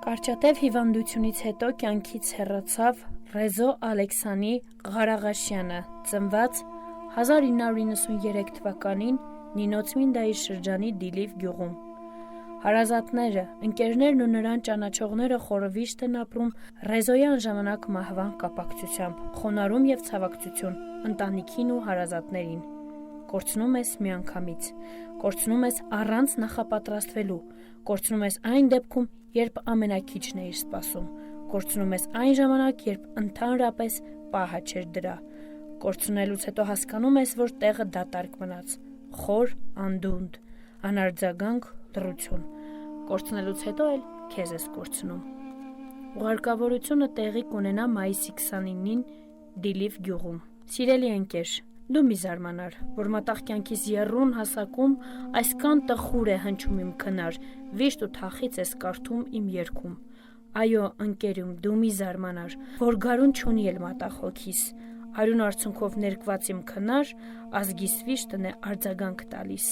Կարճատև հիվանդությունից հետո կյանքից հեռացավ Ռեզո Ալեքսանի Ղարաղաշյանը, ծնված 1993 թվականին Նինոց Մինդայի շրջանի Դիլիվ գյուղում։ Հարազատները, ընկերներն ու նրան ճանաչողները խորովիշտ են ապրում Ռեզոյան ժամանակ մահվան կապակցությամբ, խոնարհում և ցավակցություն ընտանիքին ու հարազատներին։ Կորցնում ես միանգամից, կորցնում ես առանց նախապատրաստվելու, կորցնում ես այն դեպքում, երբ ամենաքիչն էիր սպասում, կորցնում ես այն ժամանակ, երբ ընդհանրապես պահը չէր դրա, կորցնելուց հետո հասկանում ես, որ տեղը դատարկ մնաց, խոր, անդունդ, անարձագանք, լռություն, կորցնելուց հետո էլ քեզ ես կորցնում։ Ուղարկավորությունը տեղի կունենա մայիսի 29-ին Դիլիվ գյուղում։ Սիրելի ընկեր, դու մի զարմանար, որ մտաղ կյանքիս եռուն հասակում այսքան տխուր է հնչում իմ քնար, վիշտ ու թախիծ ես կարդում իմ երգում։ Այո, ընկերում, դու մի զարմանար, որ գարուն չունի էլ մատաղ հոգիս, արյուն արցունքով ներկված իմ քնար, ազգիս վիշտն է արձագանք տալիս։